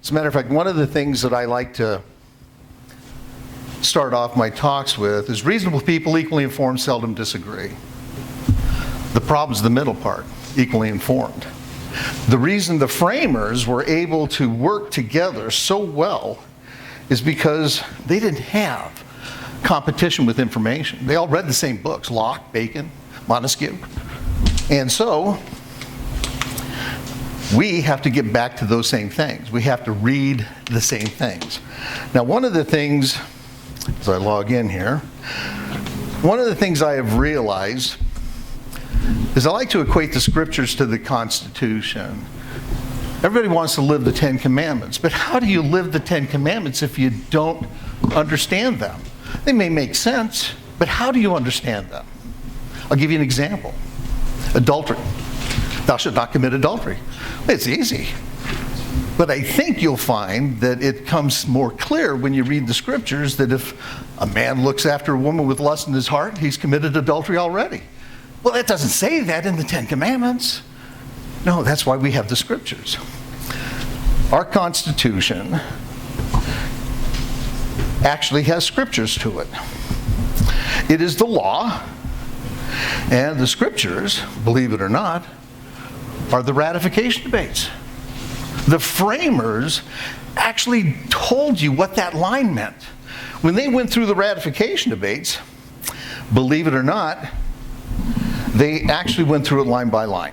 As a matter of fact, one of the things that I like to start off my talks with is reasonable people, equally informed, seldom disagree. The problem's the middle part, equally informed. The reason the framers were able to work together so well is because they didn't have competition with information. They all read the same books, Locke, Bacon, Montesquieu. And so we have to get back to those same things. We have to read the same things. Now, one of the things, as I log in here, one of the things I have realized is I like to equate the scriptures to the Constitution. Everybody wants to live the Ten Commandments, but how do you live the Ten Commandments if you don't understand them? They may make sense, but how do you understand them? I'll give you an example. Adultery. Thou shalt not commit adultery. It's easy. But I think you'll find that it comes more clear when you read the scriptures that if a man looks after a woman with lust in his heart, he's committed adultery already. Well, that doesn't say that in the Ten Commandments. No, that's why we have the scriptures. Our Constitution actually has scriptures to it. It is the law, and the scriptures, believe it or not, are the ratification debates. The framers actually told you what that line meant. When they went through the ratification debates, believe it or not, they actually went through it line by line.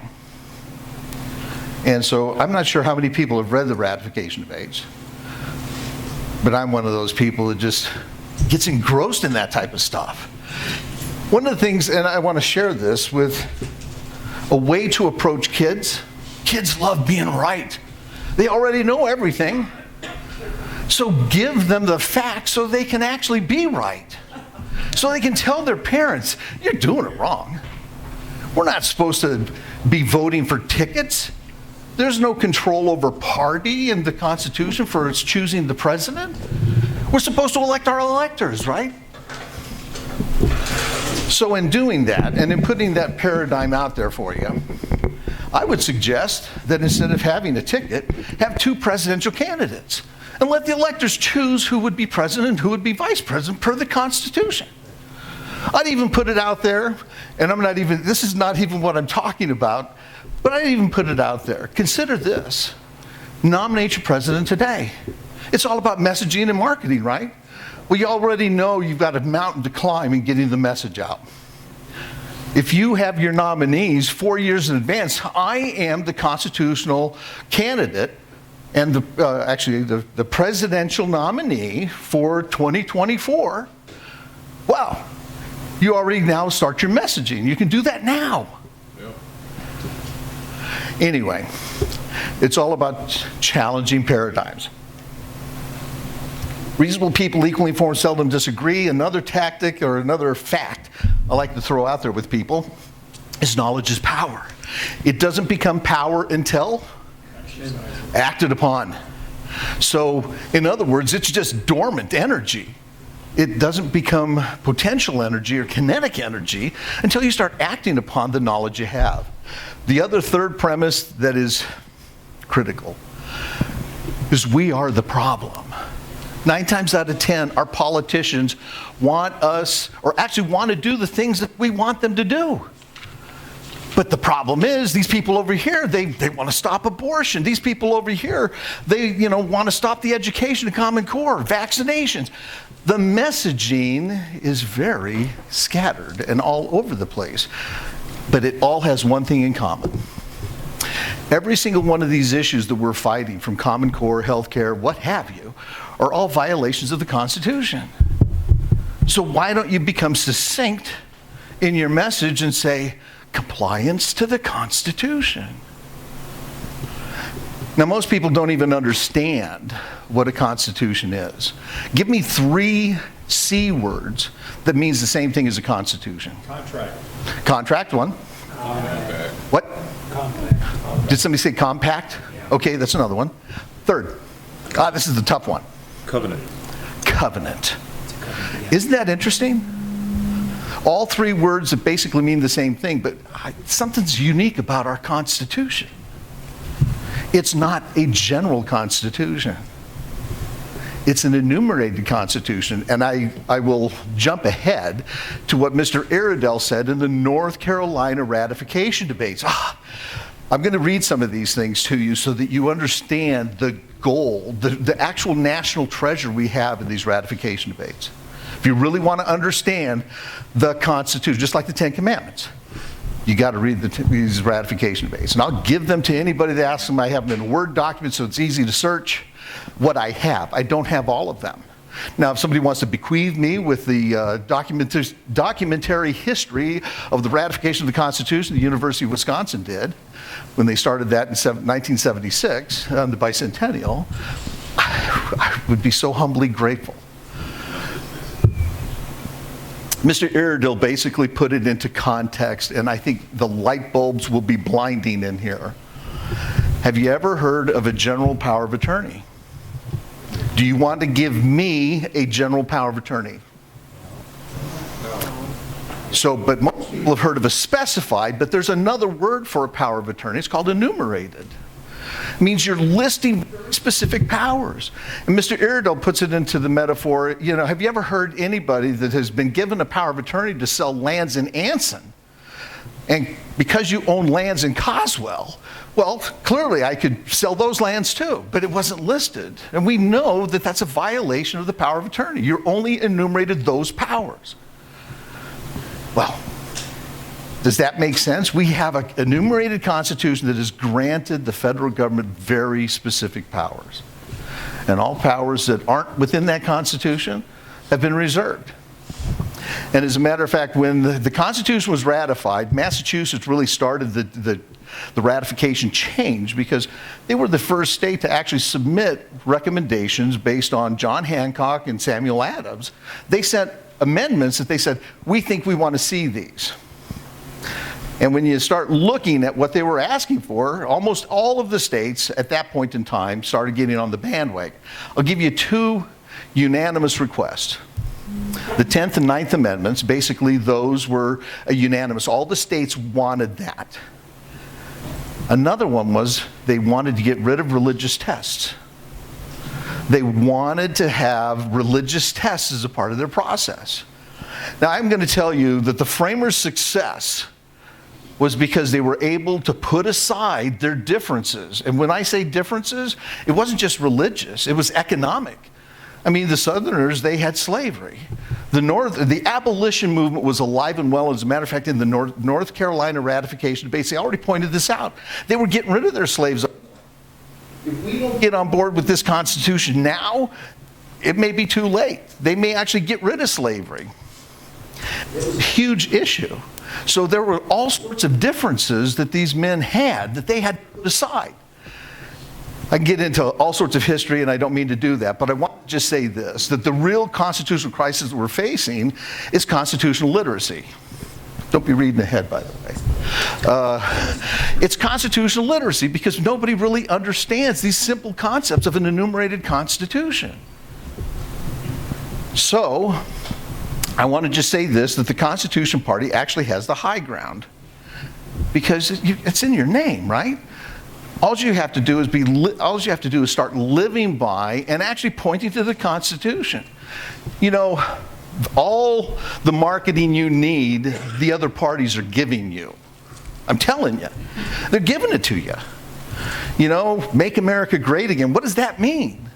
And so I'm not sure how many people have read the ratification debates, but I'm one of those people that just gets engrossed in that type of stuff. One of the things, and I want to share this with a way to approach kids. Kids love being right. They already know everything. So give them the facts so they can actually be right. So they can tell their parents, you're doing it wrong. We're not supposed to be voting for tickets. There's no control over party in the Constitution for its choosing the president. We're supposed to elect our electors, right? So in doing that, and in putting that paradigm out there for you, I would suggest that instead of having a ticket, have two presidential candidates and let the electors choose who would be president and who would be vice president per the Constitution. I'd even put it out there, and this is not even what I'm talking about, but I'd even put it out there. Consider this. Nominate your president today. It's all about messaging and marketing, right? Well, you already know you've got a mountain to climb in getting the message out. If you have your nominees 4 years in advance, I am the constitutional candidate and the presidential nominee for 2024. Wow. You already now start your messaging. You can do that now. Yep. Anyway, it's all about challenging paradigms. Reasonable people, equally informed, seldom disagree. Another tactic or another fact I like to throw out there with people is knowledge is power. It doesn't become power until acted upon. So, in other words, it's just dormant energy. It doesn't become potential energy or kinetic energy until you start acting upon the knowledge you have. The other third premise that is critical is we are the problem. 9 times out of 10, our politicians want us, or actually want to do the things that we want them to do. But the problem is, these people over here, they want to stop abortion. These people over here, they want to stop the education of Common Core, vaccinations. The messaging is very scattered and all over the place. But it all has one thing in common. Every single one of these issues that we're fighting, from Common Core, healthcare, what have you, are all violations of the Constitution. So why don't you become succinct in your message and say, compliance to the Constitution? Now, most people don't even understand what a Constitution is. Give me 3 C words that means the same thing as a Constitution. Contract. Contract, one. Compact. What? Compact. Did somebody say compact? Okay, that's another one. Third. This is the tough one. Covenant. Covenant. Isn't that interesting? All 3 words that basically mean the same thing, but something's unique about our Constitution. It's not a general constitution. It's an enumerated constitution. And I will jump ahead to what Mr. Iredell said in the North Carolina ratification debates. I'm going to read some of these things to you so that you understand the goal, the actual national treasure we have in these ratification debates. If you really want to understand the Constitution, just like the Ten Commandments, you got to read these ratification debates. And I'll give them to anybody that asks them. I have them in a Word document so it's easy to search what I have. I don't have all of them. Now, if somebody wants to bequeath me with the documentary history of the ratification of the Constitution, the University of Wisconsin did, when they started that in 1976, the bicentennial, I would be so humbly grateful. Mr. Iredell basically put it into context, and I think the light bulbs will be blinding in here. Have you ever heard of a general power of attorney? Do you want to give me a general power of attorney? So, but most people have heard of a specified, but there's another word for a power of attorney. It's called enumerated. It means you're listing specific powers. And Mr. Iredell puts it into the metaphor, have you ever heard anybody that has been given a power of attorney to sell lands in Anson? And because you own lands in Coswell, well, clearly I could sell those lands too, but it wasn't listed. And we know that that's a violation of the power of attorney. You're only enumerated those powers. Well, does that make sense? We have an enumerated constitution that has granted the federal government very specific powers. And all powers that aren't within that constitution have been reserved. And as a matter of fact, when the Constitution was ratified, Massachusetts really started the ratification change because they were the first state to actually submit recommendations based on John Hancock and Samuel Adams. They sent amendments that they said, we think we want to see these. And when you start looking at what they were asking for, almost all of the states at that point in time started getting on the bandwagon. I'll give you two unanimous requests. The 10th and 9th Amendments, basically those were unanimous. All the states wanted that. Another one was they wanted to get rid of religious tests. They wanted to have religious tests as a part of their process. Now, I'm going to tell you that the framers' success was because they were able to put aside their differences. And when I say differences, it wasn't just religious, it was economic. I mean, the Southerners, they had slavery. The abolition movement was alive and well. As a matter of fact, in the North Carolina ratification debates, they already pointed this out. They were getting rid of their slaves. If we don't get on board with this Constitution now, it may be too late. They may actually get rid of slavery. It was a huge issue. So there were all sorts of differences that these men had that they had to put aside. I can get into all sorts of history, and I don't mean to do that, but I want to just say this, that the real constitutional crisis that we're facing is constitutional literacy. Don't be reading ahead, by the way. It's constitutional literacy because nobody really understands these simple concepts of an enumerated constitution. So, I want to just say this, that the Constitution Party actually has the high ground because it's in your name, right? All you have to do is start living by and actually pointing to the Constitution. All the marketing you need, the other parties are giving you. I'm telling you. They're giving it to you. Make America great again. What does that mean?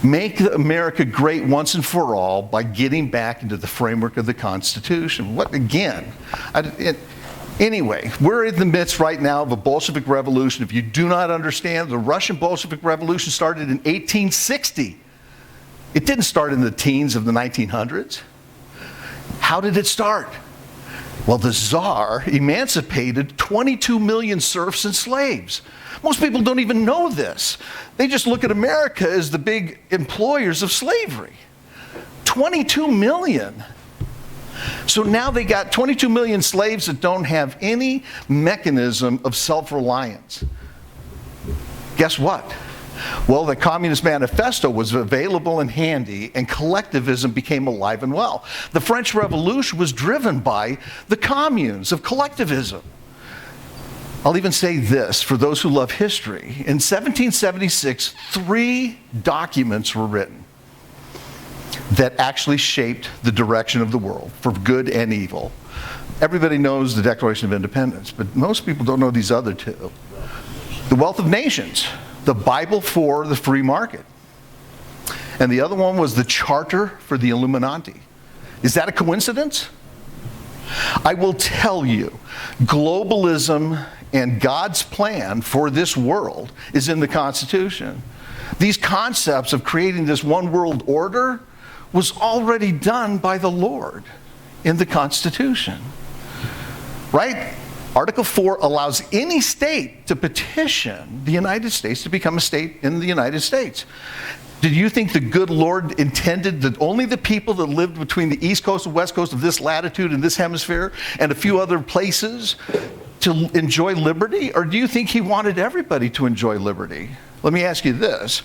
Make America great once and for all by getting back into the framework of the Constitution. What, again? Anyway, we're in the midst right now of a Bolshevik Revolution. If you do not understand, the Russian Bolshevik Revolution started in 1860. It didn't start in the teens of the 1900s. How did it start? Well, the Tsar emancipated 22 million serfs and slaves. Most people don't even know this. They just look at America as the big employers of slavery. 22 million. So now they got 22 million slaves that don't have any mechanism of self-reliance. Guess what? Well, the Communist Manifesto was available and handy, and collectivism became alive and well. The French Revolution was driven by the communes of collectivism. I'll even say this for those who love history. In 1776, 3 documents were written that actually shaped the direction of the world for good and evil. Everybody knows the Declaration of Independence, but most people don't know these other 2. The Wealth of Nations, the Bible for the free market. And the other one was the Charter for the Illuminati. Is that a coincidence? I will tell you, globalism and God's plan for this world is in the Constitution. These concepts of creating this one world order was already done by the Lord in the Constitution. Right? Article 4 allows any state to petition the United States to become a state in the United States. Did you think the good Lord intended that only the people that lived between the east coast and west coast of this latitude and this hemisphere and a few other places to enjoy liberty? Or do you think he wanted everybody to enjoy liberty? Let me ask you this.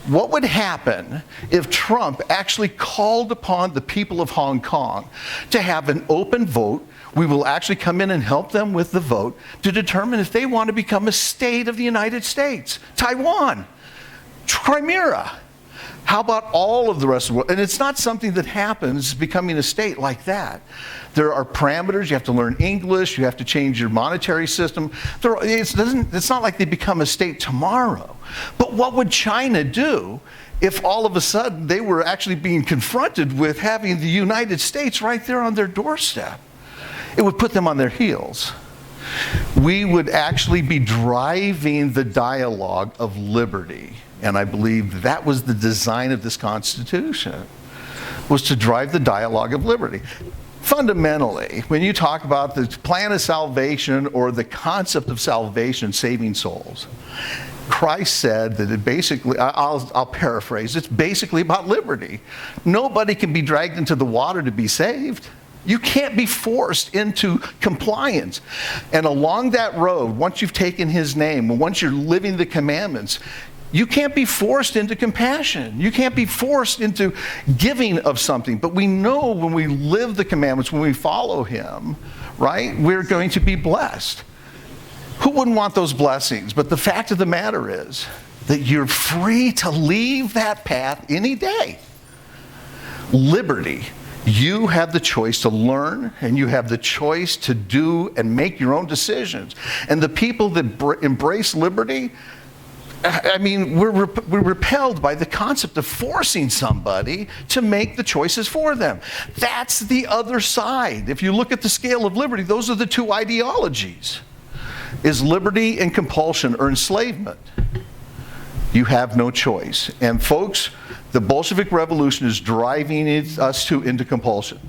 What would happen if Trump actually called upon the people of Hong Kong to have an open vote? We will actually come in and help them with the vote to determine if they want to become a state of the United States. Taiwan, Crimea. How about all of the rest of the world? And it's not something that happens becoming a state like that. There are parameters. You have to learn English. You have to change your monetary system. It's not like they become a state tomorrow. But what would China do if all of a sudden they were actually being confronted with having the United States right there on their doorstep? It would put them on their heels. We would actually be driving the dialogue of liberty. And I believe that was the design of this Constitution, was to drive the dialogue of liberty. Fundamentally, when you talk about the plan of salvation or the concept of salvation, saving souls, Christ said that it basically, I'll paraphrase, it's basically about liberty. Nobody can be dragged into the water to be saved. You can't be forced into compliance. And along that road, once you've taken his name, once you're living the commandments, you can't be forced into compassion. You can't be forced into giving of something. But we know when we live the commandments, when we follow him, right, we're going to be blessed. Who wouldn't want those blessings? But the fact of the matter is that you're free to leave that path any day. Liberty. You have the choice to learn, and you have the choice to do and make your own decisions. And the people that embrace liberty, I mean, we're repelled by the concept of forcing somebody to make the choices for them. That's the other side. If you look at the scale of liberty, those are the 2 ideologies. Is liberty and compulsion or enslavement? You have no choice. And folks, the Bolshevik Revolution is driving us into compulsion.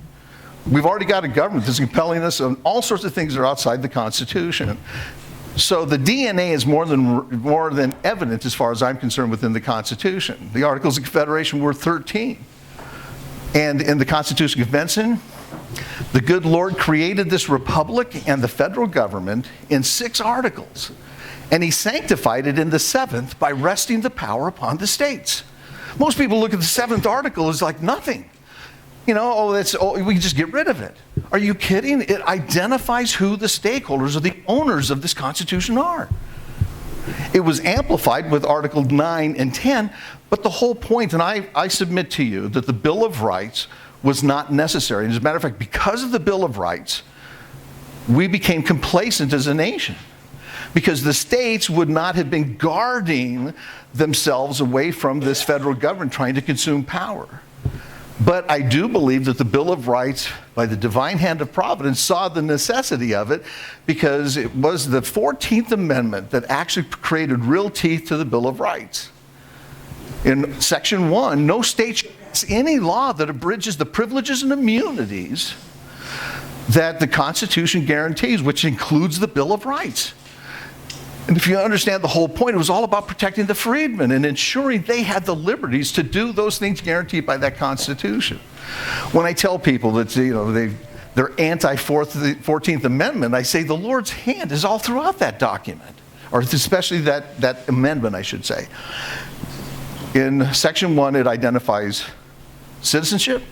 We've already got a government that's compelling us on all sorts of things that are outside the Constitution. So the DNA is more than evident as far as I'm concerned within the Constitution. The Articles of Confederation were 13. And in the Constitution Convention, the good Lord created this republic and the federal government in 6 articles. And he sanctified it in the 7th by resting the power upon the states. Most people look at the 7th article as like nothing. You know, we can just get rid of it. Are you kidding? It identifies who the stakeholders or the owners of this Constitution are. It was amplified with Article 9 and 10, but the whole point, and I submit to you that the Bill of Rights was not necessary. And as a matter of fact, because of the Bill of Rights, we became complacent as a nation. Because the states would not have been guarding themselves away from this federal government trying to consume power. But I do believe that the Bill of Rights, by the divine hand of providence, saw the necessity of it because it was the 14th Amendment that actually created real teeth to the Bill of Rights. In Section 1, no state shall pass any law that abridges the privileges and immunities that the Constitution guarantees, which includes the Bill of Rights. And if you understand the whole point, it was all about protecting the freedmen and ensuring they had the liberties to do those things guaranteed by that Constitution. When I tell people that they're anti-14th Amendment, I say the Lord's hand is all throughout that document, or especially that amendment, I should say. In Section 1, it identifies citizenship.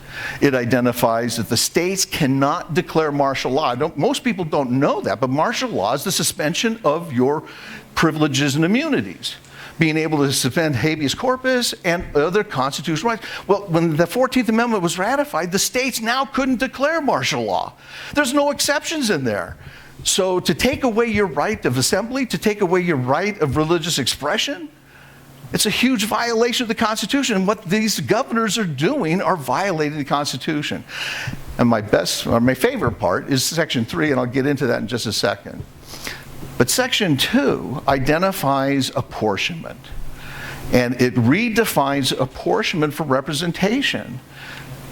It identifies that the states cannot declare martial law. Most people don't know that, but martial law is the suspension of your privileges and immunities, being able to suspend habeas corpus and other constitutional rights. Well, when the 14th Amendment was ratified, the states now couldn't declare martial law. There's no exceptions in there. So to take away your right of assembly, to take away your right of religious expression, it's a huge violation of the Constitution. And what these governors are doing are violating the Constitution. And my favorite part is Section 3, and I'll get into that in just a second. But Section 2 identifies apportionment. And it redefines apportionment for representation.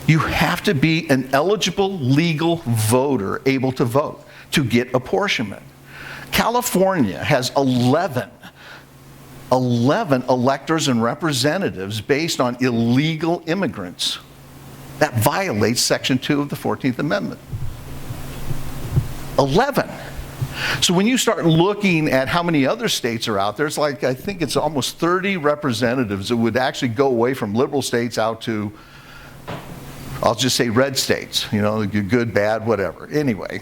You have to be an eligible legal voter able to vote to get apportionment. California has 11 electors and representatives based on illegal immigrants. That violates Section 2 of the 14th Amendment. 11. So when you start looking at how many other states are out there, it's like, I think it's almost 30 representatives that would actually go away from liberal states out to, I'll just say red states, good, bad, whatever. Anyway,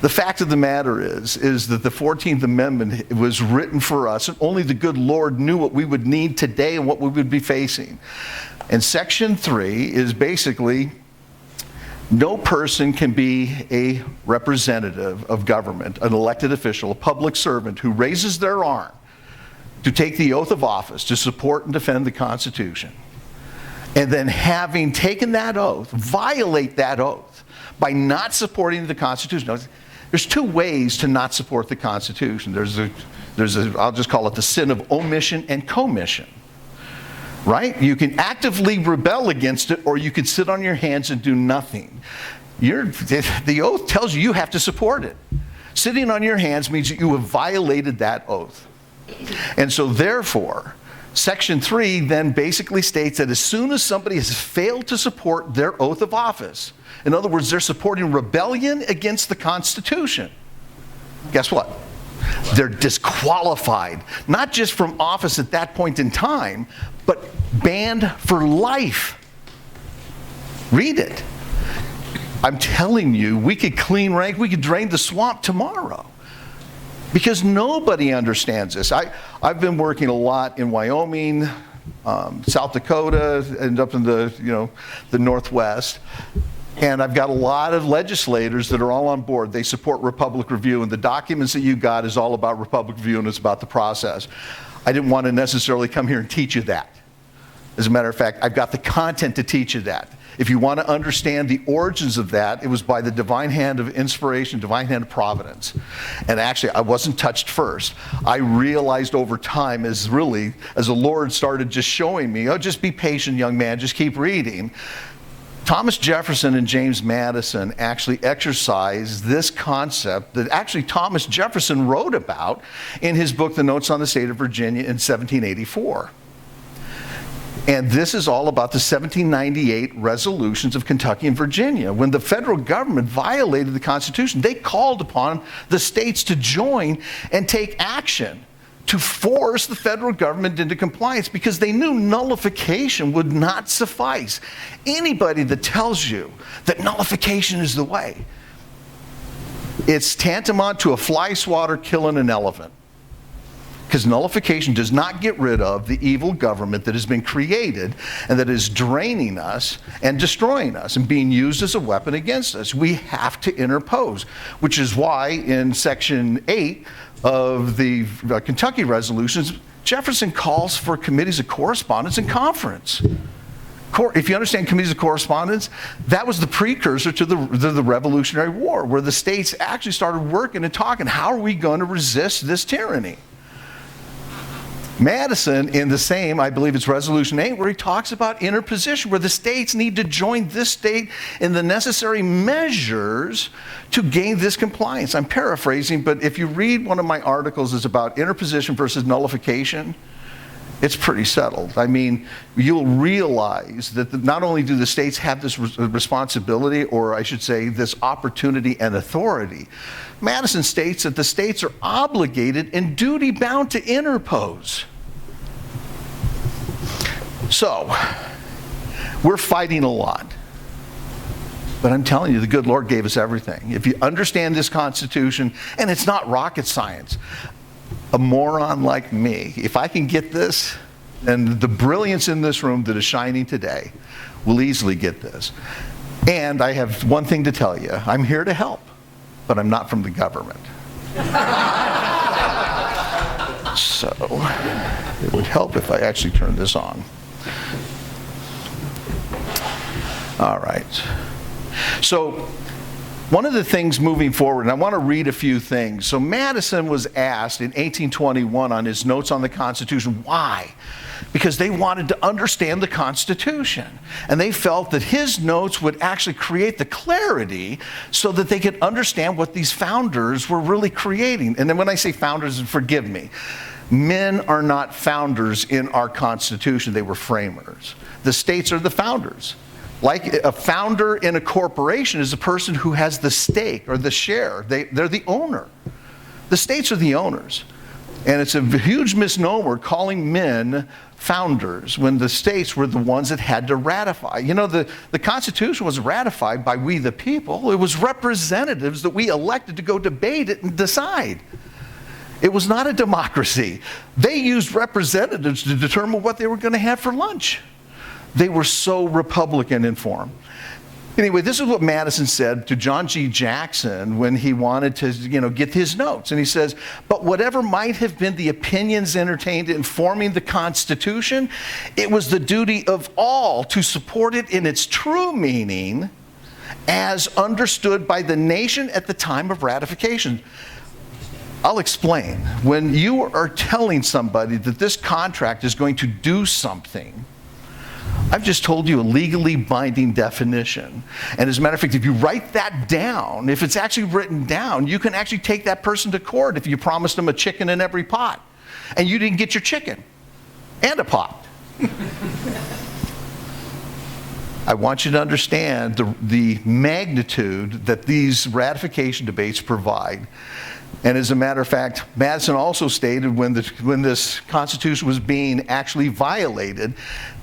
the fact of the matter is that the 14th Amendment was written for us, and only the good Lord knew what we would need today and what we would be facing. And Section 3 is basically, no person can be a representative of government, an elected official, a public servant who raises their arm to take the oath of office to support and defend the Constitution, and then having taken that oath, violate that oath by not supporting the Constitution. There's two ways to not support the Constitution. I'll just call it the sin of omission and commission. Right? You can actively rebel against it, or you can sit on your hands and do nothing. The oath tells you have to support it. Sitting on your hands means that you have violated that oath. And so therefore, Section 3 then basically states that as soon as somebody has failed to support their oath of office, in other words, they're supporting rebellion against the Constitution, guess what? They're disqualified, not just from office at that point in time, but banned for life. Read it. I'm telling you, we could clean rank, we could drain the swamp tomorrow. Because nobody understands this. I've been working a lot in Wyoming, South Dakota, and up in the Northwest. And I've got a lot of legislators that are all on board. They support Republic Review, and the documents that you got is all about Republic Review, and it's about the process. I didn't want to necessarily come here and teach you that. As a matter of fact, I've got the content to teach you that. If you want to understand the origins of that, it was by the divine hand of inspiration, divine hand of providence. And actually, I wasn't touched first. I realized over time as the Lord started just showing me, just be patient, young man, just keep reading. Thomas Jefferson and James Madison actually exercised this concept that actually Thomas Jefferson wrote about in his book, The Notes on the State of Virginia, in 1784. And this is all about the 1798 resolutions of Kentucky and Virginia. When the federal government violated the Constitution, they called upon the states to join and take action to force the federal government into compliance, because they knew nullification would not suffice. Anybody that tells you that nullification is the way, it's tantamount to a fly swatter killing an elephant. Because nullification does not get rid of the evil government that has been created and that is draining us and destroying us and being used as a weapon against us. We have to interpose, which is why in Section 8 of the Kentucky resolutions, Jefferson calls for committees of correspondence and conference. If you understand committees of correspondence, that was the precursor to the Revolutionary War, where the states actually started working and talking, how are we going to resist this tyranny? Madison, in the same, I believe it's Resolution 8, where he talks about interposition, where the states need to join this state in the necessary measures to gain this compliance. I'm paraphrasing, but if you read one of my articles, it's about interposition versus nullification. It's pretty settled. I mean, you'll realize that not only do the states have this responsibility, or I should say this opportunity and authority, Madison states that the states are obligated and duty-bound to interpose. So, We're fighting a lot. But I'm telling you, the good Lord gave us everything. If you understand this Constitution, and it's not rocket science, a moron like me, if I can get this, then the brilliance in this room that is shining today will easily get this. And I have one thing to tell you. I'm here to help, but I'm not from the government. So it would help if I actually turned this on. All right. So one of the things moving forward, and I want to read a few things. So Madison was asked in 1821 on his notes on the Constitution, why? Because they wanted to understand the Constitution. And they felt that his notes would actually create the clarity so that they could understand what these founders were really creating. And then when I say founders, and forgive me, men are not founders in our Constitution. They were framers. The states are the founders. Like a founder in a corporation is a person who has the stake or the share. They're the owner. The states are the owners. And it's a huge misnomer calling men founders when the states were the ones that had to ratify. You know, the Constitution was ratified by we the people. It was representatives that we elected to go debate it and decide. It was not a democracy. They used representatives to determine what they were going to have for lunch. They were so Republican in form. Anyway, this is what Madison said to John G. Jackson when he wanted to, get his notes. And he says, but whatever might have been the opinions entertained in forming the Constitution, it was the duty of all to support it in its true meaning as understood by the nation at the time of ratification. I'll explain. When you are telling somebody that this contract is going to do something, I've just told you a legally binding definition. And as a matter of fact, if you write that down, if it's actually written down, you can actually take that person to court if you promised them a chicken in every pot. And you didn't get your chicken and a pot. I want you to understand the magnitude that these ratification debates provide. And as a matter of fact, Madison also stated when this Constitution was being actually violated,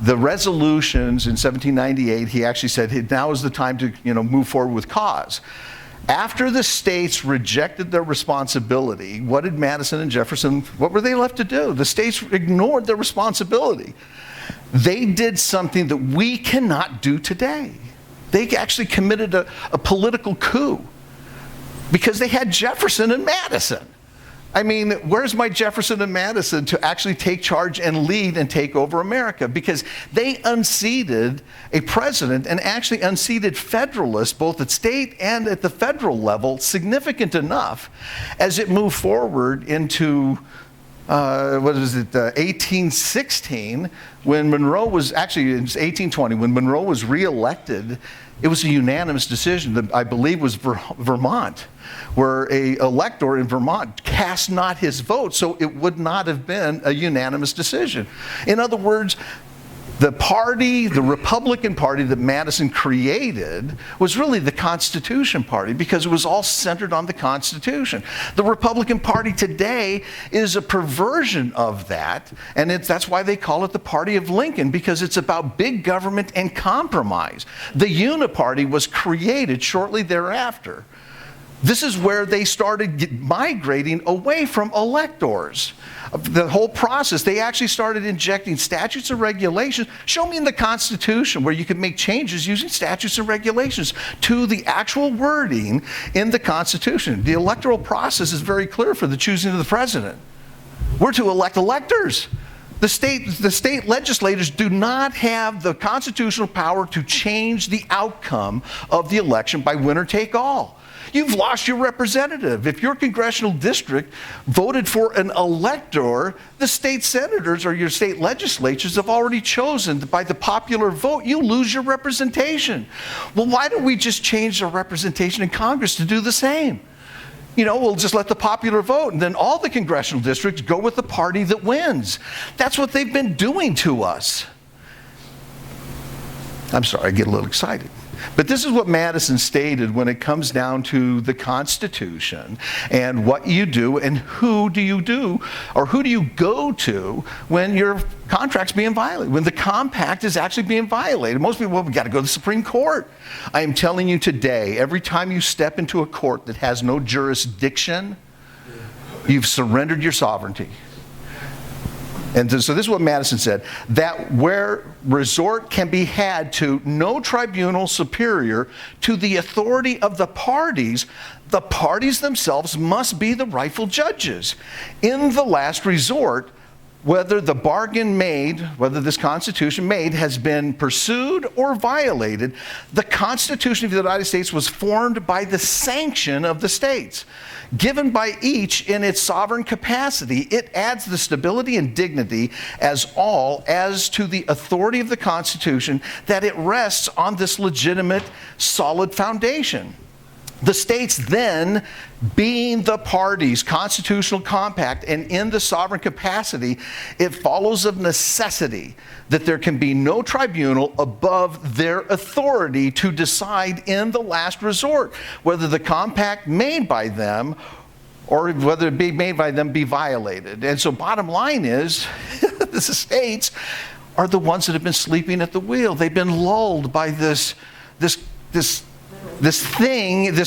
the resolutions in 1798, he actually said, hey, now is the time to move forward with cause. After the states rejected their responsibility, what did Madison and Jefferson, what were they left to do? The states ignored their responsibility. They did something that we cannot do today. They actually committed a political coup. Because they had Jefferson and Madison. I mean, where's my Jefferson and Madison to actually take charge and lead and take over America? Because they unseated a president and actually unseated Federalists, both at state and at the federal level, significant enough as it moved forward into 1816, when Monroe was, actually it was 1820, when Monroe was reelected. It was a unanimous decision that I believe was Vermont, where an elector in Vermont cast not his vote, so it would not have been a unanimous decision. In other words, the party, the Republican Party that Madison created was really the Constitution Party because it was all centered on the Constitution. The Republican Party today is a perversion of that, and that's why they call it the Party of Lincoln, because it's about big government and compromise. The Uniparty was created shortly thereafter. This is where they started migrating away from electors. The whole process, they actually started injecting statutes and regulations. Show me in the Constitution where you could make changes using statutes and regulations to the actual wording in the Constitution. The electoral process is very clear for the choosing of the president. We're to elect electors. The state legislators do not have the constitutional power to change the outcome of the election by winner take all. You've lost your representative. If your congressional district voted for an elector, the state senators or your state legislatures have already chosen by the popular vote. You lose your representation. Well, why don't we just change the representation in Congress to do the same? We'll just let the popular vote, and then all the congressional districts go with the party that wins. That's what they've been doing to us. I'm sorry, I get a little excited. But this is what Madison stated when it comes down to the Constitution and what you do and who do you do or who do you go to when your contract's being violated, when the compact is actually being violated. Most people, well, we got to go to the Supreme Court. I am telling you today, every time you step into a court that has no jurisdiction, you've surrendered your sovereignty. And so this is what Madison said, that where resort can be had to no tribunal superior to the authority of the parties themselves must be the rightful judges. In the last resort, whether the bargain made, whether this Constitution made has been pursued or violated, the Constitution of the United States was formed by the sanction of the states, given by each in its sovereign capacity. It adds the stability and dignity as to the authority of the Constitution that it rests on this legitimate, solid foundation. The states then, being the parties, constitutional compact, and in the sovereign capacity, it follows of necessity that there can be no tribunal above their authority to decide in the last resort whether the compact made by them or whether it be made by them be violated. And so bottom line is, the states are the ones that have been sleeping at the wheel. They've been lulled by this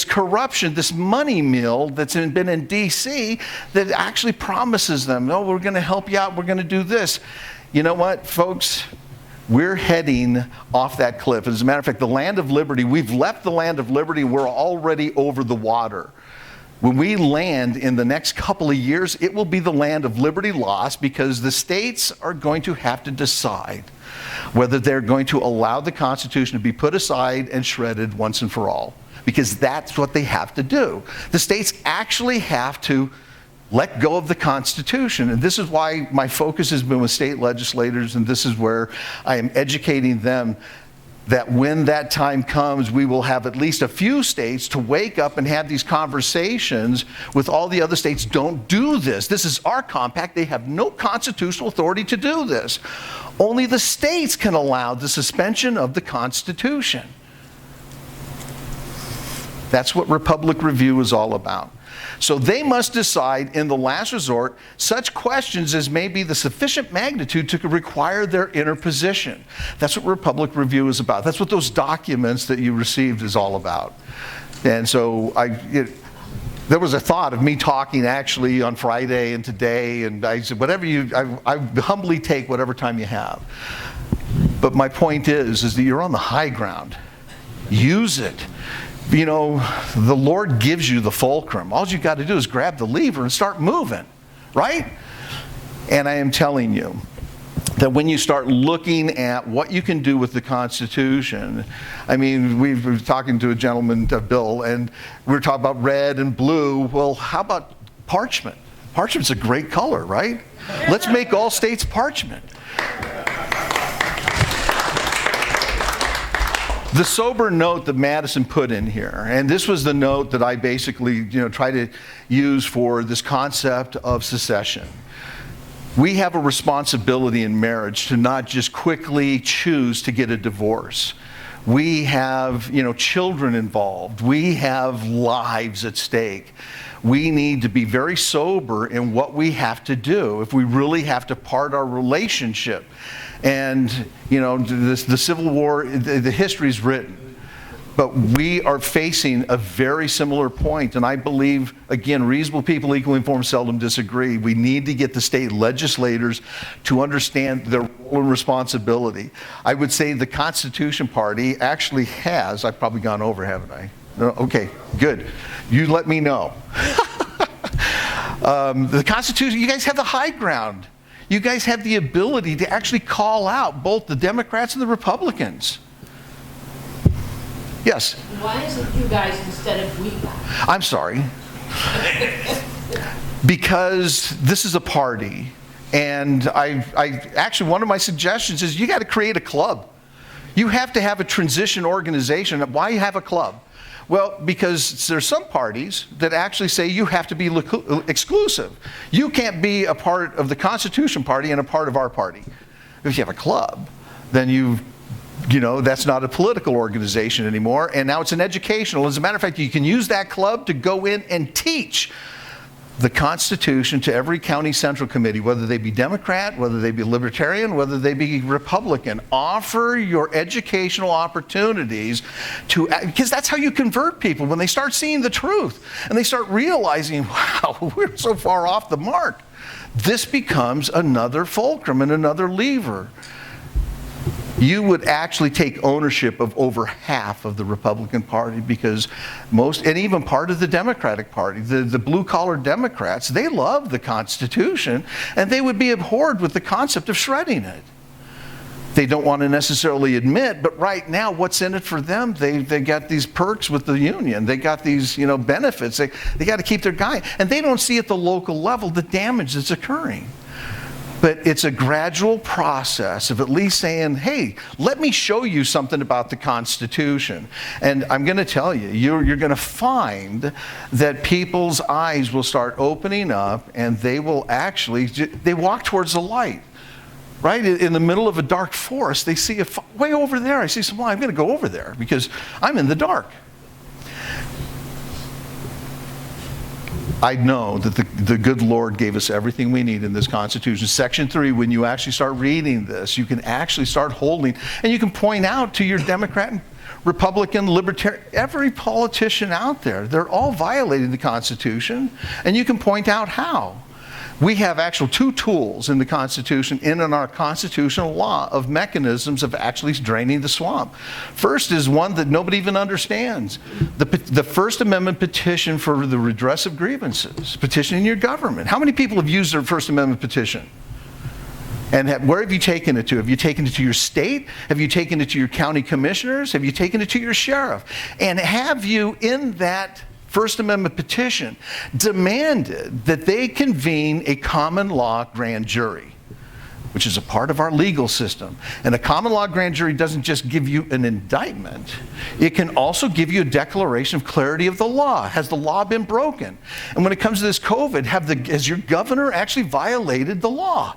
corruption, this money mill that's been in D.C. that actually promises them, oh, we're going to help you out, we're going to do this. You know what, folks? We're heading off that cliff. As a matter of fact, the land of liberty, we've left the land of liberty, we're already over the water. When we land in the next couple of years, it will be the land of liberty lost because the states are going to have to decide whether they're going to allow the Constitution to be put aside and shredded once and for all. Because that's what they have to do. The states actually have to let go of the Constitution. And this is why my focus has been with state legislators, and this is where I am educating them that when that time comes, we will have at least a few states to wake up and have these conversations with all the other states. Don't do this. This is our compact. They have no constitutional authority to do this. Only the states can allow the suspension of the Constitution. That's what Republic Review is all about. So they must decide in the last resort such questions as may be the sufficient magnitude to require their interposition. That's what Republic Review is about. That's what those documents that you received is all about. And so there was a thought of me talking actually on Friday and today, and I said, I humbly take whatever time you have. But my point is that you're on the high ground. Use it. You know, the Lord gives you the fulcrum. All you got to do is grab the lever and start moving, right? And I am telling you that when you start looking at what you can do with the Constitution, I mean, we were talking to a gentleman, Bill, and we were talking about red and blue. Well, how about parchment? Parchment's a great color, right? Let's make all states parchment. The sober note that Madison put in here, and this was the note that I basically try to use for this concept of secession. We have a responsibility in marriage to not just quickly choose to get a divorce. We have children involved. We have lives at stake. We need to be very sober in what we have to do if we really have to part our relationship. And the Civil War, the history is written, but we are facing a very similar point. And I believe, again, reasonable people, equally informed, seldom disagree. We need to get the state legislators to understand their role and responsibility. I would say the Constitution Party actually has. I've probably gone over, haven't I? No? Okay, good. You let me know. The Constitution, you guys have the high ground. You guys have the ability to actually call out both the Democrats and the Republicans. Yes? Why is it you guys instead of we guys? I'm sorry. Because this is a party. And I actually, one of my suggestions is you got to create a club. You have to have a transition organization. Why have a club? Well, because there's some parties that actually say you have to be exclusive. You can't be a part of the Constitution Party and a part of our party. If you have a club, then you've That's not a political organization anymore, and now it's an educational. As a matter of fact, you can use that club to go in and teach the Constitution to every county central committee, whether they be Democrat, whether they be Libertarian, whether they be Republican. Offer your educational opportunities because that's how you convert people when they start seeing the truth and they start realizing, wow, we're so far off the mark. This becomes another fulcrum and another lever. You would actually take ownership of over half of the Republican Party because and even part of the Democratic Party, the blue-collar Democrats, they love the Constitution and they would be abhorred with the concept of shredding it. They don't want to necessarily admit, but right now, what's in it for them? They got these perks with the union. They got these benefits. They got to keep their guy. And they don't see at the local level the damage that's occurring. But it's a gradual process of at least saying, hey, let me show you something about the Constitution. And I'm going to tell you, you're going to find that people's eyes will start opening up and they will they walk towards the light. Right? In the middle of a dark forest, they see way over there. I see some light. I'm going to go over there because I'm in the dark. I know that the good Lord gave us everything we need in this Constitution. Section 3, when you actually start reading this, you can actually start holding, and you can point out to your Democrat and Republican, Libertarian, every politician out there, they're all violating the Constitution, and you can point out how. We have actual 2 tools in the Constitution, in our constitutional law, of mechanisms of actually draining the swamp. First is one that nobody even understands. The First Amendment petition for the redress of grievances, petitioning your government. How many people have used their First Amendment petition? And where have you taken it to? Have you taken it to your state? Have you taken it to your county commissioners? Have you taken it to your sheriff? And have you, in that First Amendment petition, demanded that they convene a common law grand jury, which is a part of our legal system. And a common law grand jury doesn't just give you an indictment, it can also give you a declaration of clarity of the law. Has the law been broken? And when it comes to this COVID, has your governor actually violated the law?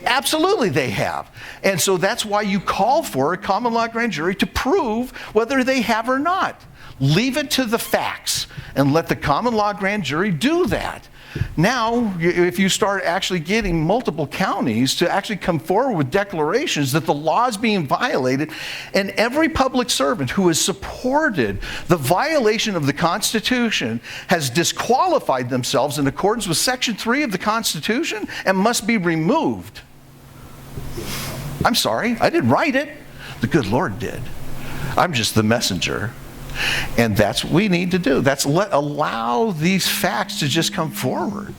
Absolutely they have. And so that's why you call for a common law grand jury to prove whether they have or not. Leave it to the facts and let the common law grand jury do that. Now, if you start actually getting multiple counties to actually come forward with declarations that the law is being violated, and every public servant who has supported the violation of the Constitution has disqualified themselves in accordance with Section 3 of the Constitution and must be removed. I'm sorry, I didn't write it. The good Lord did. I'm just the messenger. And that's what we need to do. That's allow these facts to just come forward.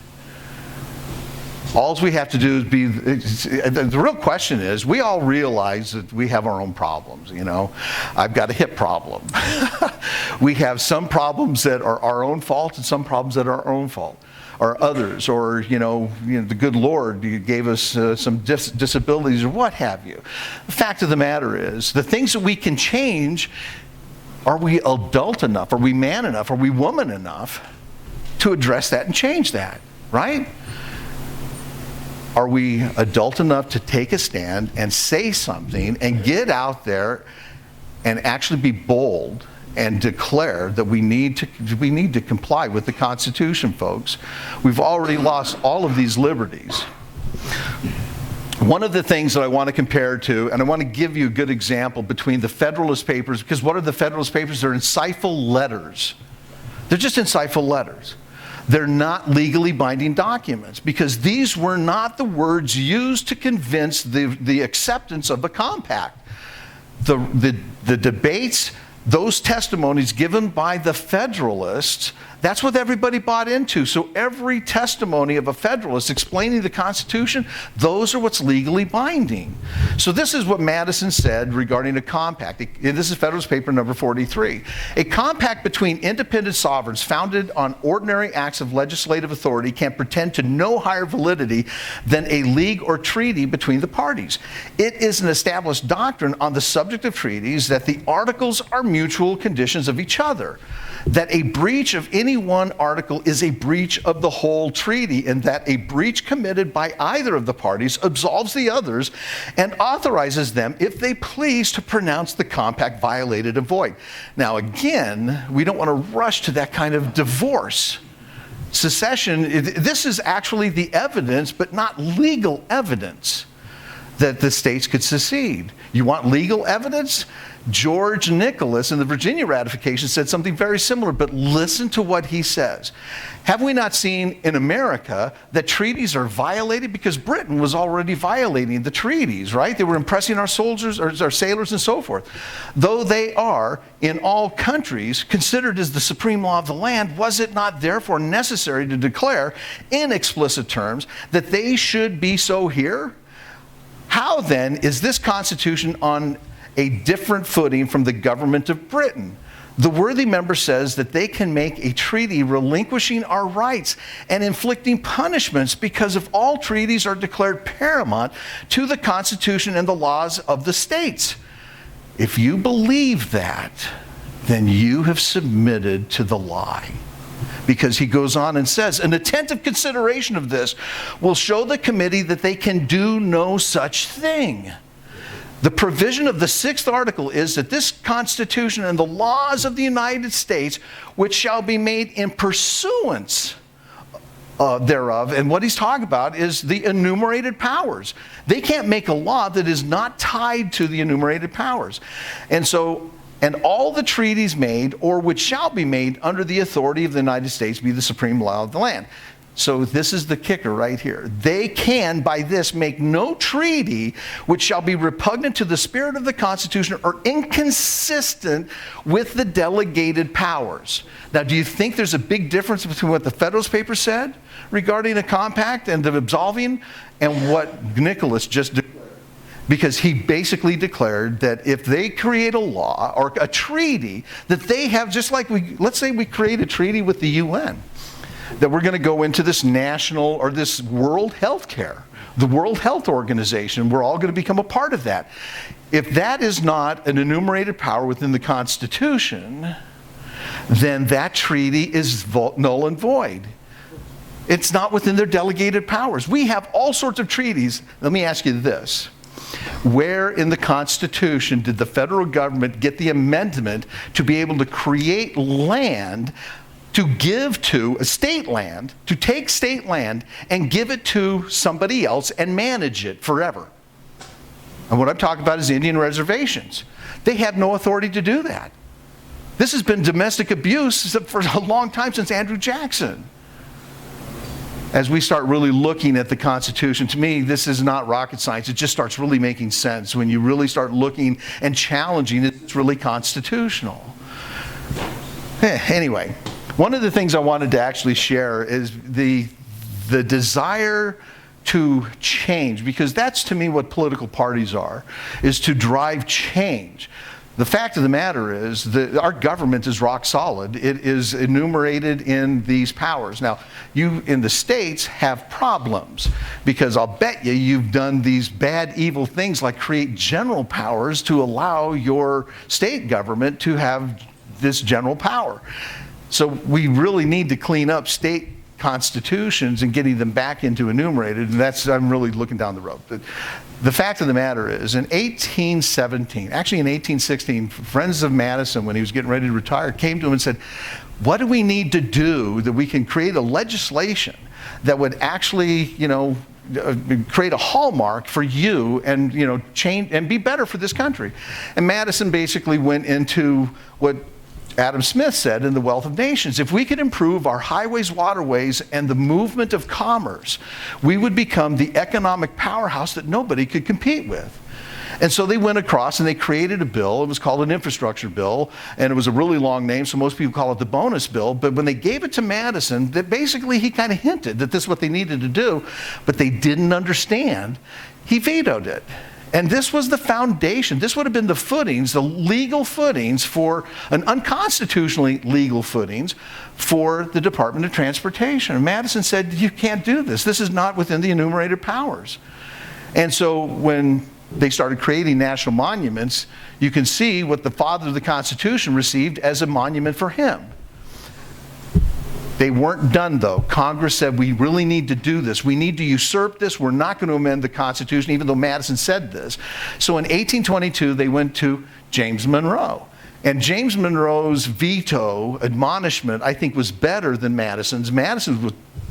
All we have to do is be, the real question is, we all realize that we have our own problems, I've got a hip problem. We have some problems that are our own fault and some problems that are our own fault. Or others, or the good Lord gave us some disabilities or what have you. The fact of the matter is, the things that we can change, are we adult enough? Are we man enough? Are we woman enough to address that and change that, right? Are we adult enough to take a stand and say something and get out there and actually be bold and declare that we need to comply with the Constitution, folks? We've already lost all of these liberties. One of the things that I want to compare to, and I want to give you a good example between the Federalist Papers, because what are the Federalist Papers? They're insightful letters. They're just insightful letters. They're not legally binding documents, because these were not the words used to convince the acceptance of a compact. The debates, those testimonies given by the Federalists, that's what everybody bought into. So every testimony of a Federalist explaining the Constitution, those are what's legally binding. So this is what Madison said regarding a compact. This is Federalist Paper number 43. A compact between independent sovereigns founded on ordinary acts of legislative authority can pretend to no higher validity than a league or treaty between the parties. It is an established doctrine on the subject of treaties that the articles are mutual conditions of each other. that a breach of any one article is a breach of the whole treaty, and that a breach committed by either of the parties absolves the others and authorizes them, if they please, to pronounce the compact violated and void. Now again, we don't want to rush to that kind of divorce. Secession, this is actually the evidence, but not legal evidence, that the states could secede. You want legal evidence? George Nicholas in the Virginia ratification said something very similar, but listen to what he says. Have we not seen in America that treaties are violated? Because Britain was already violating the treaties, right? They were impressing our soldiers, or our sailors and so forth. Though they are, in all countries, considered as the supreme law of the land, was it not therefore necessary to declare in explicit terms that they should be so here? How then is this Constitution on a different footing from the government of Britain? The worthy member says that they can make a treaty relinquishing our rights and inflicting punishments because of all treaties are declared paramount to the Constitution and the laws of the states. If you believe that, then you have submitted to the lie. Because he goes on and says, an attentive consideration of this will show the committee that they can do no such thing. The provision of the 6th article is that this Constitution and the laws of the United States, which shall be made in pursuance thereof, and what he's talking about is the enumerated powers. They can't make a law that is not tied to the enumerated powers. And all the treaties made, or which shall be made under the authority of the United States, be the supreme law of the land. So this is the kicker right here. They can, by this, make no treaty which shall be repugnant to the spirit of the Constitution or inconsistent with the delegated powers. Now, do you think there's a big difference between what the Federalist Papers said regarding a compact and the absolving and what Nicholas just did? Because he basically declared that if they create a law or a treaty that they have, just like let's say we create a treaty with the UN, that we're going to go into this national or this World Health Care, the World Health Organization, we're all going to become a part of that. If that is not an enumerated power within the Constitution, then that treaty is null and void. It's not within their delegated powers. We have all sorts of treaties. Let me ask you this. Where in the Constitution did the federal government get the amendment to be able to create land to give to a state land, to take state land and give it to somebody else and manage it forever? And what I'm talking about is Indian reservations. They have no authority to do that. This has been domestic abuse for a long time, since Andrew Jackson. As we start really looking at the Constitution, to me, this is not rocket science. It just starts really making sense when you really start looking and challenging it. It's really constitutional. Anyway, one of the things I wanted to actually share is the desire to change, because that's to me what political parties are, is to drive change. The fact of the matter is that our government is rock solid. It is enumerated in these powers. Now, you in the states have problems, because I'll bet you've done these bad, evil things like create general powers to allow your state government to have this general power. So we really need to clean up state constitutions and getting them back into enumerated, and I'm really looking down the road. The fact of the matter is, in 1817, actually in 1816, friends of Madison, when he was getting ready to retire, came to him and said, what do we need to do that we can create a legislation that would actually, create a hallmark for you and, change and be better for this country? And Madison basically went into what Adam Smith said in The Wealth of Nations. If we could improve our highways, waterways, and the movement of commerce, we would become the economic powerhouse that nobody could compete with. And so they went across and they created a bill. It was called an infrastructure bill, and it was a really long name, so most people call it the bonus bill. But when they gave it to Madison, that basically he kind of hinted that this is what they needed to do, but they didn't understand. He vetoed it. And this was the foundation. This would have been the footings, the legal footings for an unconstitutionally legal footings for the Department of Transportation. And Madison said, you can't do this. This is not within the enumerated powers. And so when they started creating national monuments, you can see what the father of the Constitution received as a monument for him. They weren't done, though. Congress said, we really need to do this. We need to usurp this. We're not going to amend the Constitution, even though Madison said this. So in 1822, they went to James Monroe. And James Monroe's veto, admonishment, I think was better than Madison's.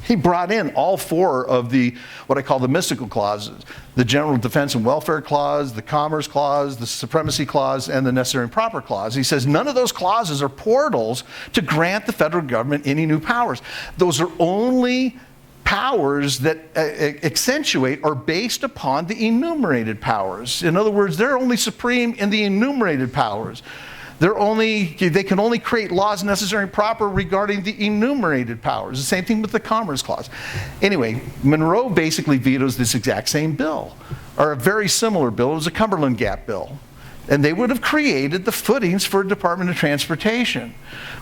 He brought in all four of the, what I call the mystical clauses: the General Defense and Welfare Clause, the Commerce Clause, the Supremacy Clause, and the Necessary and Proper Clause. He says none of those clauses are portals to grant the federal government any new powers. Those are only powers that accentuate or based upon the enumerated powers. In other words, they're only supreme in the enumerated powers. They can only create laws necessary and proper regarding the enumerated powers. The same thing with the Commerce Clause. Anyway, Monroe basically vetoes this exact same bill, or a very similar bill. It was a Cumberland Gap bill. And they would have created the footings for a Department of Transportation.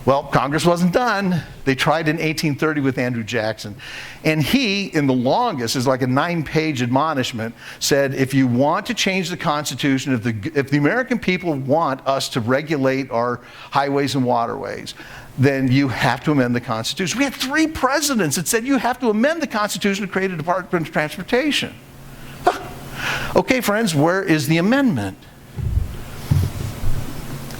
Well, Congress wasn't done. They tried in 1830 with Andrew Jackson. And he, in the longest, is like a 9-page admonishment, said, if you want to change the Constitution, if the American people want us to regulate our highways and waterways, then you have to amend the Constitution. We had 3 presidents that said you have to amend the Constitution to create a Department of Transportation. Okay, friends, where is the amendment?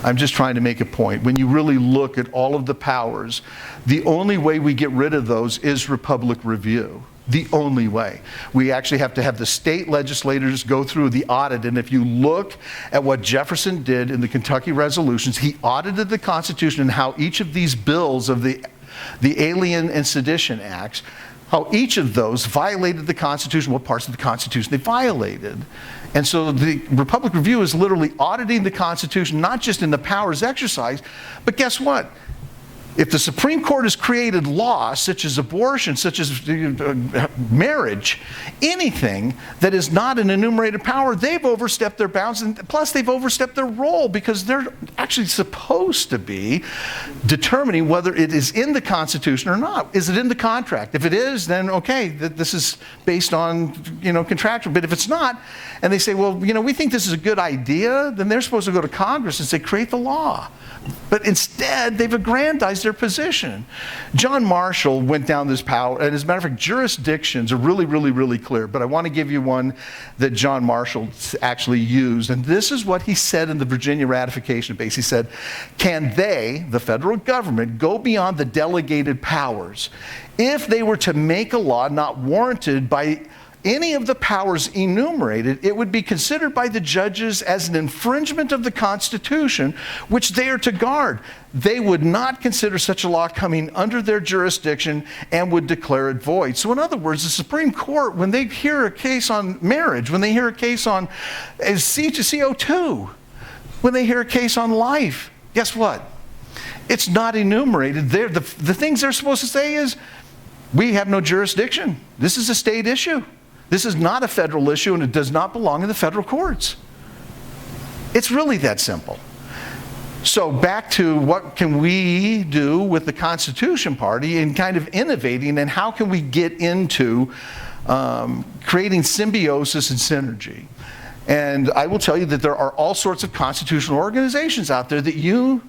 I'm just trying to make a point. When you really look at all of the powers, the only way we get rid of those is republic review. The only way. We actually have to have the state legislators go through the audit. And if you look at what Jefferson did in the Kentucky resolutions, he audited the Constitution and how each of these bills of the Alien and Sedition Acts, how each of those violated the Constitution, what parts of the Constitution they violated. And so the Republic Review is literally auditing the Constitution, not just in the powers exercised, but guess what? If the Supreme Court has created laws such as abortion, such as marriage, anything that is not an enumerated power, they've overstepped their bounds, and plus they've overstepped their role, because they're actually supposed to be determining whether it is in the Constitution or not. Is it in the contract? If it is, then okay, this is based on contractual. But if it's not, and they say, well, we think this is a good idea, then they're supposed to go to Congress and say, create the law. But instead, they've aggrandized their position. John Marshall went down this power, and as a matter of fact, jurisdictions are really, really, really clear. But I want to give you one that John Marshall actually used. And this is what he said in the Virginia ratification base. He said, can they, the federal government, go beyond the delegated powers if they were to make a law not warranted by any of the powers enumerated? It would be considered by the judges as an infringement of the Constitution, which they are to guard. They would not consider such a law coming under their jurisdiction and would declare it void. So in other words, the Supreme Court, when they hear a case on marriage, when they hear a case on CO2, when they hear a case on life, guess what? It's not enumerated. The things they're supposed to say is, we have no jurisdiction. This is a state issue. This is not a federal issue, and it does not belong in the federal courts. It's really that simple. So back to what can we do with the Constitution Party and kind of innovating, and how can we get into creating symbiosis and synergy. And I will tell you that there are all sorts of constitutional organizations out there that you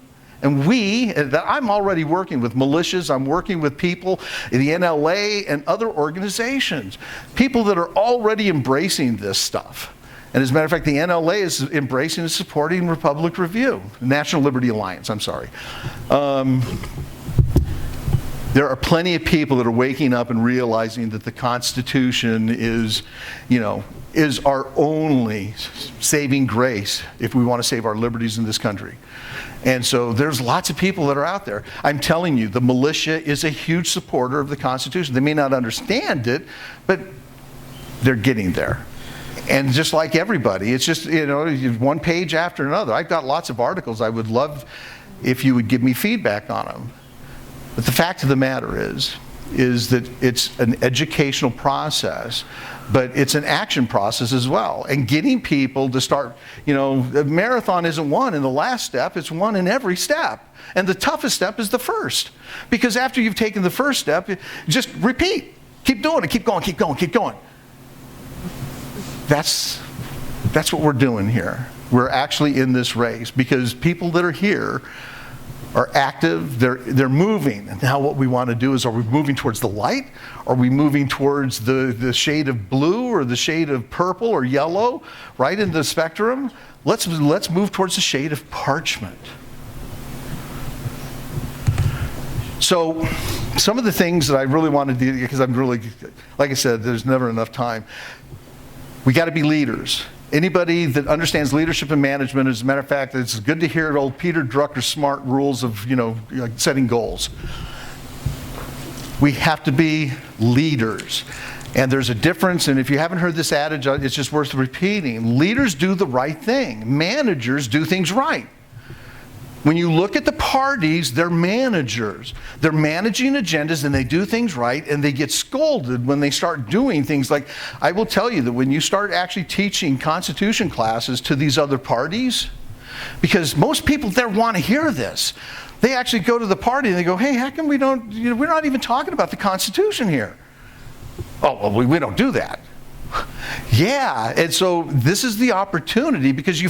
and that I'm already working with militias, I'm working with people in the NLA and other organizations, people that are already embracing this stuff. And as a matter of fact, the NLA is embracing and supporting Republic Review, National Liberty Alliance, I'm sorry. There are plenty of people that are waking up and realizing that the Constitution is our only saving grace if we want to save our liberties in this country. And so there's lots of people that are out there. I'm telling you, the militia is a huge supporter of the Constitution. They may not understand it, but they're getting there. And just like everybody, it's just, one page after another. I've got lots of articles. I would love if you would give me feedback on them. But the fact of the matter is that it's an educational process, but it's an action process as well. And getting people to start, the marathon isn't won in the last step, it's won in every step. And the toughest step is the first. Because after you've taken the first step, just repeat. Keep doing it, keep going, keep going, keep going. That's what we're doing here. We're actually in this race because people that are here are active, they're moving. And now what we want to do is, are we moving towards the light? Are we moving towards the shade of blue or the shade of purple or yellow, right in the spectrum? Let's move towards the shade of parchment. So some of the things that I really want to do, because I'm really, like I said, there's never enough time. We got to be leaders. Anybody that understands leadership and management, as a matter of fact, it's good to hear old Peter Drucker's smart rules of, like setting goals. We have to be leaders. And there's a difference, and if you haven't heard this adage, it's just worth repeating. Leaders do the right thing. Managers do things right. When you look at the parties, they're managers. They're managing agendas and they do things right, and they get scolded when they start doing things like, I will tell you that when you start actually teaching Constitution classes to these other parties, because most people there want to hear this. They actually go to the party and they go, hey, how come we don't, we're not even talking about the Constitution here. Oh, well, we don't do that. Yeah, and so this is the opportunity, because you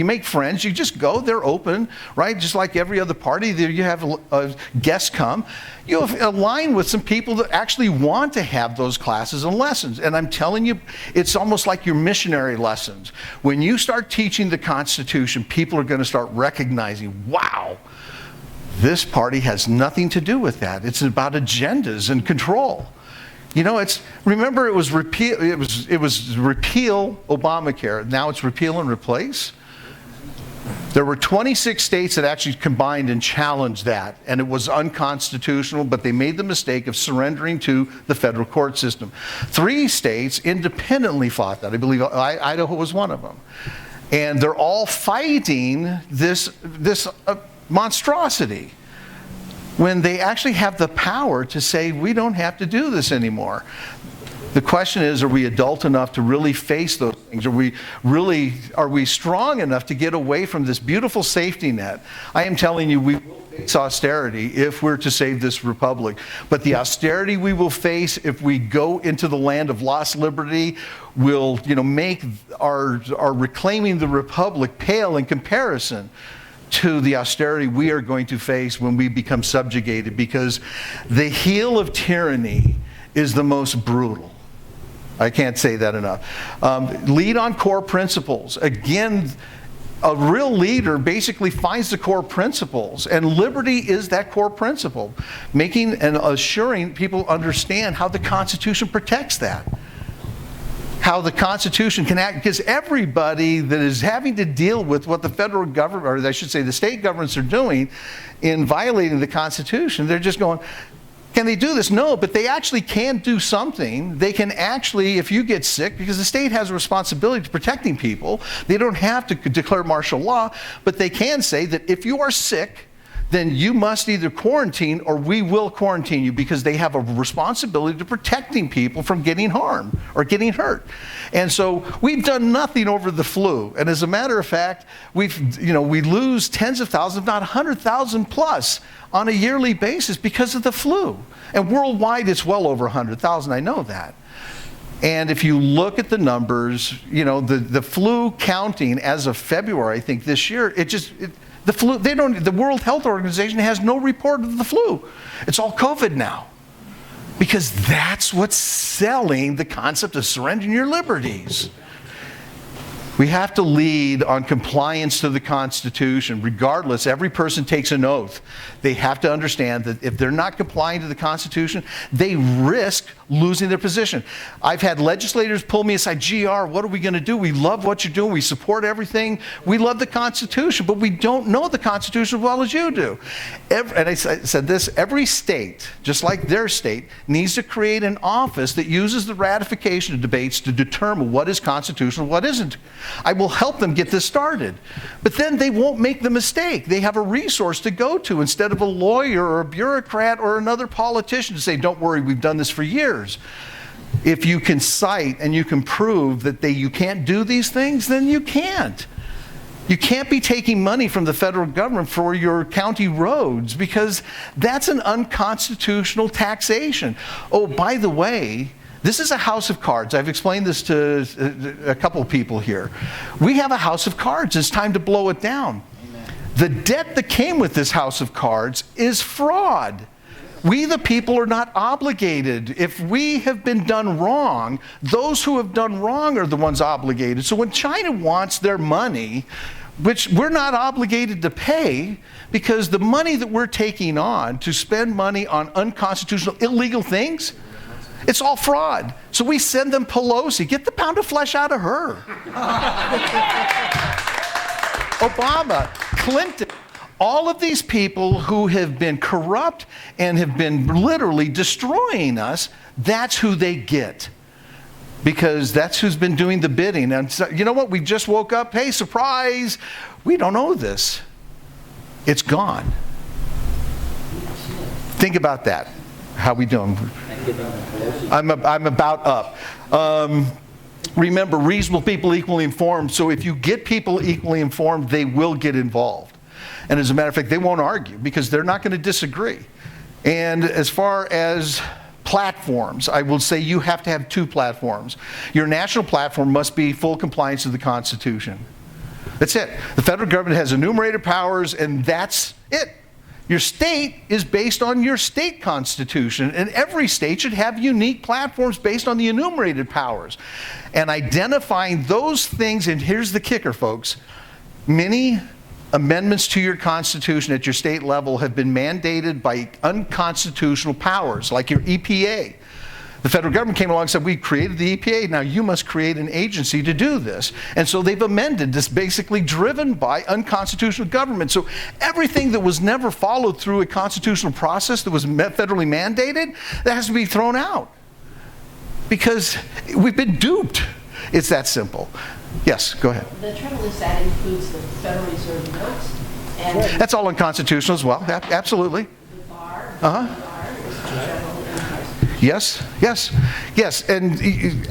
make friends, you just go, they're open, right? Just like every other party, you have guests come. You align with some people that actually want to have those classes and lessons. And I'm telling you, it's almost like your missionary lessons. When you start teaching the Constitution, people are going to start recognizing, wow, this party has nothing to do with that. It's about agendas and control. Remember it was repeal Obamacare. Now it's repeal and replace. There were 26 states that actually combined and challenged that, and it was unconstitutional, but they made the mistake of surrendering to the federal court system. 3 states independently fought that. I believe Idaho was one of them. And they're all fighting this monstrosity, when they actually have the power to say, we don't have to do this anymore. The question is, are we adult enough to really face those things? Are we strong enough to get away from this beautiful safety net? I am telling you, we will face austerity if we're to save this republic. But the austerity we will face if we go into the land of lost liberty will, make our reclaiming the republic pale in comparison to the austerity we are going to face when we become subjugated, because the heel of tyranny is the most brutal. I can't say that enough. Lead on core principles. Again, a real leader basically finds the core principles, and liberty is that core principle. Making and assuring people understand how the Constitution protects that. How the Constitution can act, because everybody that is having to deal with what the federal government, or I should say the state governments are doing in violating the Constitution, they're just going, can they do this? No, but they actually can do something. They can actually, if you get sick, because the state has a responsibility to protecting people, they don't have to declare martial law, but they can say that if you are sick, then you must either quarantine or we will quarantine you, because they have a responsibility to protecting people from getting harmed or getting hurt. And so we've done nothing over the flu. And as a matter of fact, we lose tens of thousands, if not 100,000 plus on a yearly basis because of the flu. And worldwide, it's well over 100,000, I know that. And if you look at the numbers, the flu counting as of February, I think this year, the flu, the World Health Organization has no report of the flu. It's all COVID now. Because that's what's selling the concept of surrendering your liberties. We have to lead on compliance to the Constitution. Regardless, every person takes an oath. They have to understand that if they're not complying to the Constitution, they risk losing their position. I've had legislators pull me aside, GR, what are we going to do? We love what you're doing. We support everything. We love the Constitution, but we don't know the Constitution as well as you do. And I said this, every state, just like their state, needs to create an office that uses the ratification of debates to determine what is constitutional, what isn't. I will help them get this started. But then they won't make the mistake. They have a resource to go to instead of a lawyer or a bureaucrat or another politician to say, don't worry, we've done this for years. If you can cite and you can prove that you can't do these things, then you can't. You can't be taking money from the federal government for your county roads, because that's an unconstitutional taxation. Oh, by the way, this is a house of cards. I've explained this to a couple people here. We have a house of cards. It's time to blow it down. The debt that came with this house of cards is fraud. We, the people, are not obligated. If we have been done wrong, those who have done wrong are the ones obligated. So when China wants their money, which we're not obligated to pay, because the money that we're taking on to spend money on unconstitutional, illegal things, it's all fraud. So we send them Pelosi. Get the pound of flesh out of her. Obama, Clinton, all of these people who have been corrupt and have been literally destroying us, that's who they get. Because that's who's been doing the bidding. And so, you know what? We just woke up. Hey, surprise. We don't owe this. It's gone. Think about that. How we doing? I'm about up. Remember, reasonable people equally informed. So if you get people equally informed, they will get involved. And as a matter of fact, they won't argue because they're not going to disagree. And as far as platforms, I will say you have to have two platforms. Your national platform must be full compliance with the Constitution. That's it. The federal government has enumerated powers, and that's it. Your state is based on your state constitution, and every state should have unique platforms based on the enumerated powers. And identifying those things, and here's the kicker, folks, many amendments to your constitution at your state level have been mandated by unconstitutional powers, like your EPA. The federal government came along and said, we created the EPA, now you must create an agency to do this. And so they've amended this, basically driven by unconstitutional government. So everything that was never followed through a constitutional process that was federally mandated, that has to be thrown out. Because we've been duped. It's that simple. Yes, go ahead. The trouble is that includes the Federal Reserve notes and That's all unconstitutional as well, absolutely. the bar. Uh-huh. The bar is general interest. Yes, yes, yes. And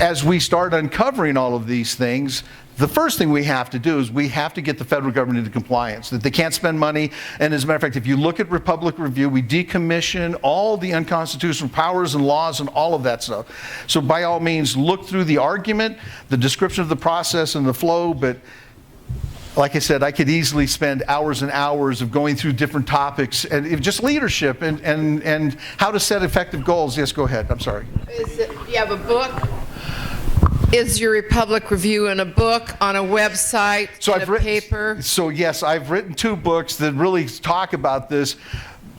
as we start uncovering all of these things, the first thing we have to do is we have to get the federal government into compliance, that they can't spend money. And as a matter of fact, if you look at Republic Review, we decommission all the unconstitutional powers and laws and all of that stuff. So by all means, look through the argument, the description of the process and the flow, but like I said, I could easily spend hours and hours of going through different topics and just leadership and how to set effective goals. Yes, go ahead. I'm sorry. You have a book? Is your Republic Review in a book, on a website, in a paper? So yes, I've written 2 books that really talk about this,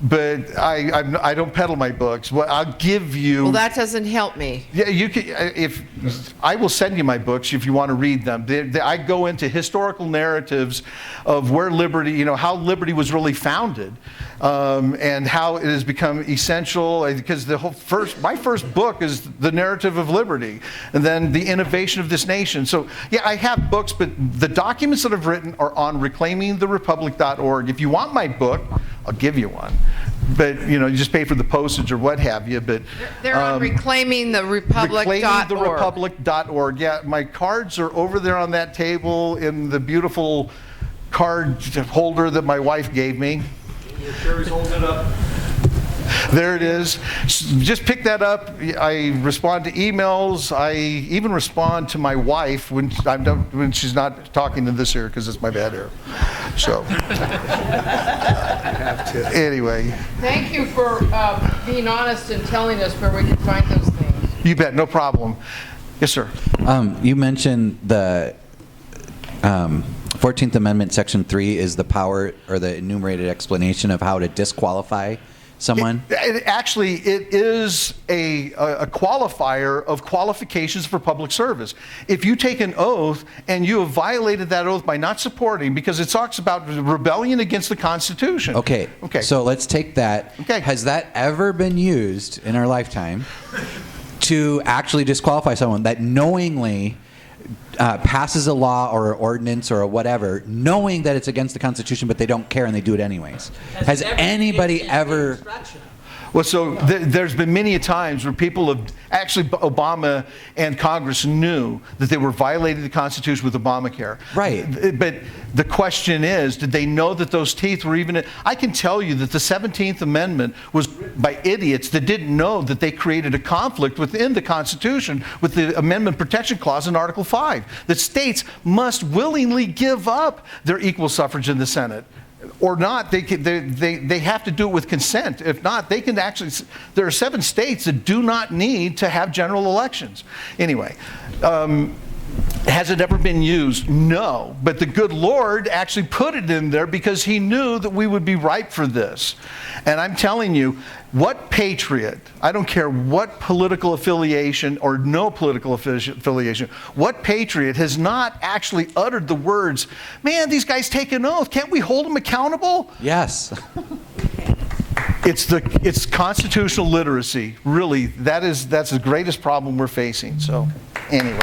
but I don't peddle my books. Well, I'll give you. Well, that doesn't help me. Yeah, you can. If I will send you my books if you want to read them. I go into historical narratives of where liberty, how liberty was really founded, and how it has become essential. Because my first book is the narrative of liberty, and then the innovation of this nation. So yeah, I have books, but the documents that I've written are on reclaimingtherepublic.org. If you want my book, I'll give you one. But, you just pay for the postage or what have you. But they're on reclaimingtherepublic.org. Reclaimingtherepublic.org. Yeah, my cards are over there on that table in the beautiful card holder that my wife gave me. Sherry's holding it up. There it is. Just pick that up. I respond to emails. I even respond to my wife when she's not talking to this ear because it's my bad ear. So anyway. Thank you for being honest and telling us where we can find those things. You bet, no problem. Yes, sir. You mentioned the 14th Amendment, Section 3 is the power or the enumerated explanation of how to disqualify someone? It is a qualifier of qualifications for public service. If you take an oath and you have violated that oath by not supporting, because it talks about rebellion against the Constitution. Okay. So let's take that. Okay. Has that ever been used in our lifetime to actually disqualify someone that knowingly passes a law or an ordinance or whatever, knowing that it's against the Constitution, but they don't care and they do it anyways? Has anybody ever? Well, so there's been many a times where people have, actually Obama and Congress knew that they were violating the Constitution with Obamacare. Right. But the question is, did they know that those teeth were even, I can tell you that the 17th Amendment was written by idiots that didn't know that they created a conflict within the Constitution with the Amendment Protection Clause in Article 5, that states must willingly give up their equal suffrage in the Senate. or not, they have to do it with consent. If not, they can actually, there are 7 states that do not need to have general elections. Anyway, has it ever been used? No. But the good Lord actually put it in there because he knew that we would be ripe for this. And I'm telling you, what patriot, I don't care what political affiliation or no political affiliation, what patriot has not actually uttered the words, man, these guys take an oath. Can't we hold them accountable? Yes. It's constitutional literacy. Really, that's the greatest problem we're facing. So anyway.